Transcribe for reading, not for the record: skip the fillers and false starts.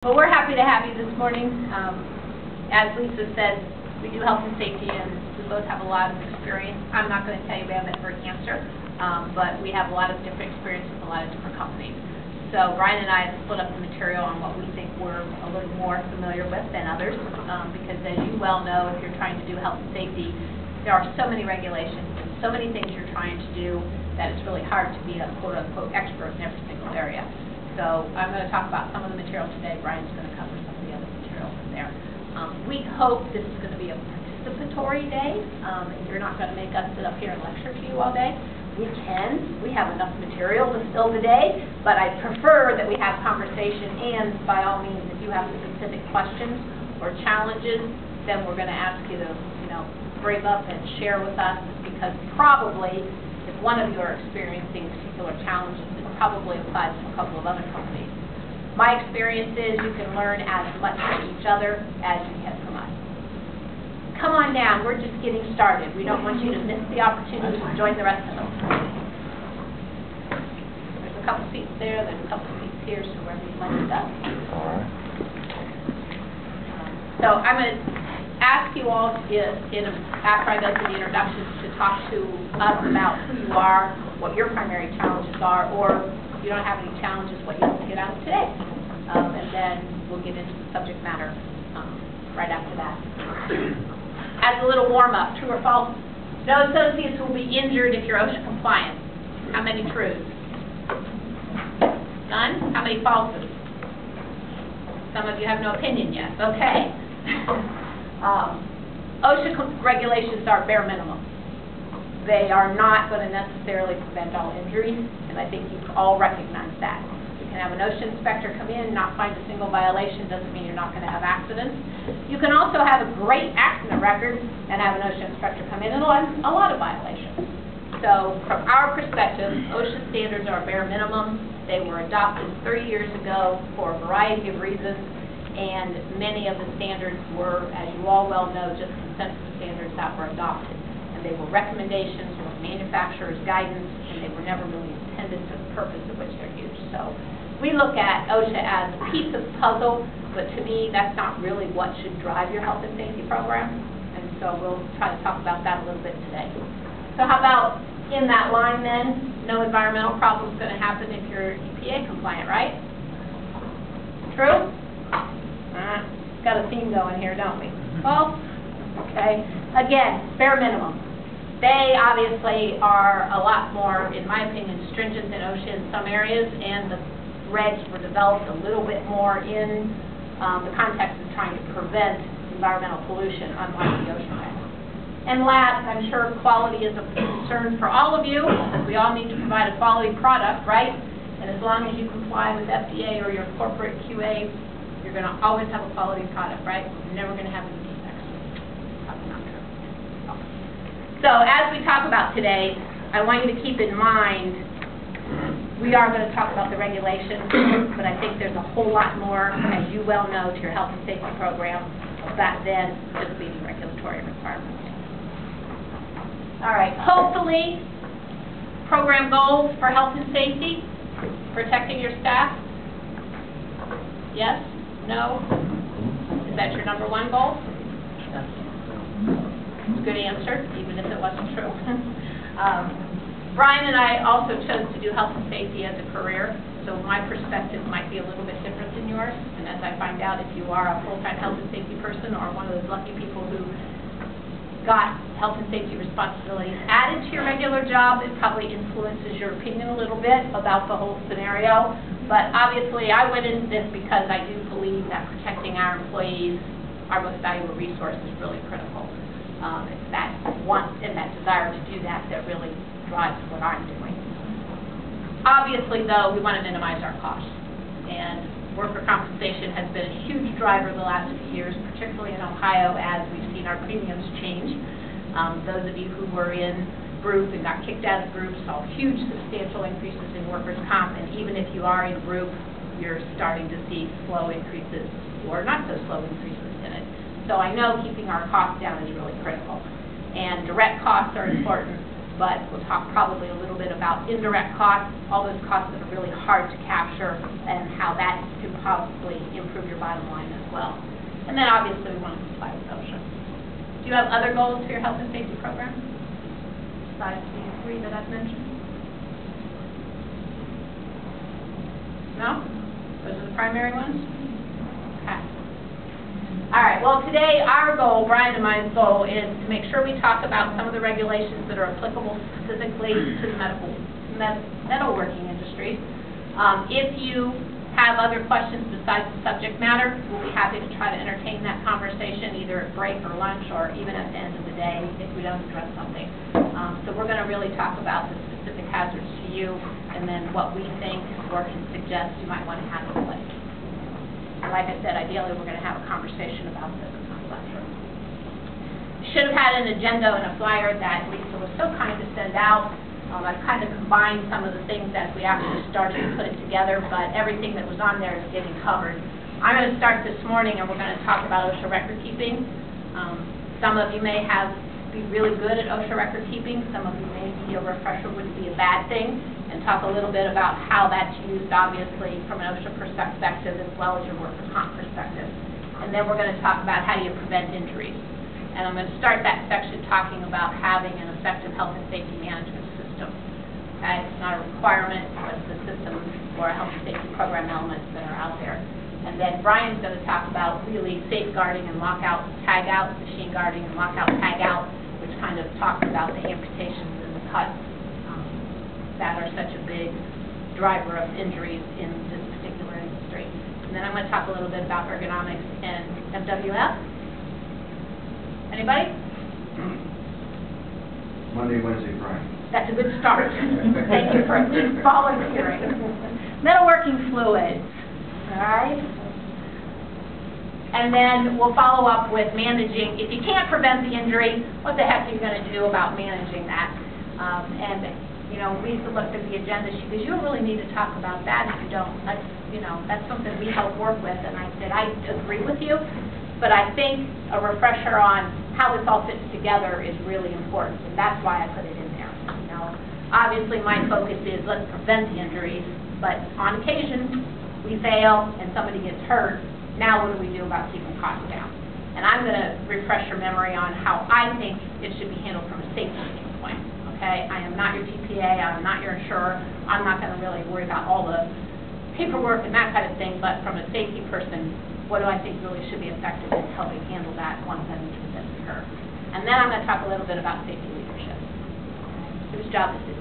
Well, we're happy to have you this morning. As Lisa said, we do health and safety, and we both have a lot of experience. I'm not going to tell you we have an answer, but we have a lot of different experience with a lot of different companies. So Brian and I have split up the material on what we think we're a little more familiar with than others, because as you well know, if you're trying to do health and safety, there are so many regulations and so many things you're trying to do that it's really hard to be a quote-unquote expert in every single area. So I'm going to talk about some of the material today. Brian's going to cover some of the other material in there. We hope this is going to be a participatory day. You're not going to make us sit up here and lecture to you all day. We can. We have enough material to fill the day, but I prefer that we have conversation, and by all means, if you have specific questions or challenges, then we're going to ask you to, brave up and share with us, because probably if one of you are experiencing particular challenges, it probably applies to a couple of other companies. My experience is you can learn as much from each other as you can from us. Come on down. We're just getting started. We don't want you to miss the opportunity to join the rest of us. There's a couple seats there. There's a couple seats here, so wherever you'd like to go. All right. So I'm going to ask you all, after I go through the introductions, to talk to us about who you are, what your primary challenges are, or if you don't have any challenges, what you hope to get out of today. And then we'll get into the subject matter right after that. As a little warm-up, true or false? No associates will be injured if you're OSHA compliant. How many truths? None? How many falses? Some of you have no opinion yet. Okay. OSHA regulations are bare minimum. They are not going to necessarily prevent all injuries, and I think you all recognize that. You can have an OSHA inspector come in, not find a single violation, doesn't mean you're not going to have accidents. You can also have a great accident record and have an OSHA inspector come in and a lot of violations. So from our perspective, OSHA standards are bare minimum. They were adopted 30 years ago for a variety of reasons, and many of the standards were, as you all well know, just consensus standards that were adopted. And they were recommendations or manufacturer's guidance, and they were never really intended for the purpose of which they're used. So we look at OSHA as a piece of the puzzle, but to me, that's not really what should drive your health and safety program. And so we'll try to talk about that a little bit today. So how about in that line then, no environmental problem is going to happen if you're EPA compliant, right? True? Got a theme going here, don't we? Well, okay. Again, bare minimum. They obviously are a lot more, in my opinion, stringent than OSHA in some areas, and the regs were developed a little bit more in the context of trying to prevent environmental pollution, unlike the OSHA regs. And last, I'm sure quality is a concern for all of you, because we all need to provide a quality product, right? And as long as you comply with FDA or your corporate QA, you're going to always have a quality product, right? You're never going to have any defects. Probably not true. So as we talk about today, I want you to keep in mind, we are going to talk about the regulations, but I think there's a whole lot more, as you well know, to your health and safety program than just meeting regulatory requirements. All right, hopefully, program goals for health and safety, protecting your staff. Yes? No? Is that your number one goal? Yes. Good answer, even if it wasn't true. Brian and I also chose to do health and safety as a career, so my perspective might be a little bit different than yours. And as I find out, if you are a full-time health and safety person or one of those lucky people who got health and safety responsibilities added to your regular job, it probably influences your opinion a little bit about the whole scenario. But obviously, I went into this because I do believe that protecting our employees, our most valuable resource, is really critical. It's that want and that desire to do that that really drives what I'm doing. Obviously, though, we want to minimize our costs. And worker compensation has been a huge driver the last few years, particularly in Ohio, as we've seen our premiums change. Those of you who were in group and got kicked out of group saw huge substantial increases in workers' comp, and even if you are in group, you're starting to see slow increases or not so slow increases in it. So I know keeping our costs down is really critical. And direct costs are important, but we'll talk probably a little bit about indirect costs, all those costs that are really hard to capture, and how that could possibly improve your bottom line as well. And then obviously we want to comply with OSHA. Do you have other goals for your health and safety program besides the three that I've mentioned? No? Those are the primary ones? Okay. All right, well today our goal, Brian and my goal, is to make sure we talk about some of the regulations that are applicable specifically to the metalworking industry. If you have other questions besides the subject matter, we'll be happy to try to entertain that conversation either at break or lunch or even at the end of the day if we don't address something. So we're going to really talk about the specific hazards to you and then what we think or can suggest you might want to have in place. Like I said, ideally we're going to have a conversation about this in the lecture. Should have had an agenda and a flyer that Lisa was so kind to send out. I've kind of combined some of the things as we actually started to put it together, but everything that was on there is getting covered. I'm going to start this morning and we're going to talk about OSHA record keeping. Some of you may be really good at OSHA record keeping. Some of you may be a refresher wouldn't be a bad thing, and talk a little bit about how that's used, obviously, from an OSHA perspective as well as your workers' comp perspective. And then we're going to talk about how do you prevent injuries. And I'm going to start that section talking about having an effective health and safety management system. Okay? It's not a requirement, but it's a system or a health and safety program elements that are out there. And then Brian's going to talk about really safeguarding and lockout, tag-out, machine guarding and lockout, tag-out, which kind of talks about the amputations and the cuts that are such a big driver of injuries in this particular industry. And then I'm going to talk a little bit about ergonomics and MWF. Anybody? Monday, Wednesday, Friday. That's a good start. Thank you for at least volunteering. Metalworking fluids. All right? And then we'll follow up with managing. If you can't prevent the injury, what the heck are you going to do about managing that? You know, Lisa looked at the agenda. She goes, "You don't really need to talk about that if you don't. That's, you know, that's something we help work with." And I said, "I agree with you, but I think a refresher on how this all fits together is really important, and that's why I put it in there." You know, obviously my focus is let's prevent the injuries, but on occasion we fail and somebody gets hurt. Now what do we do about keeping costs down? And I'm going to refresh your memory on how I think it should be handled from a safety standpoint. Okay, I am not your TPA, I'm not your insurer, I'm not going to really worry about all the paperwork and that kind of thing, but from a safety person, what do I think really should be effective in helping handle that once that incident occurs? And then I'm going to talk a little bit about safety leadership. Whose job is it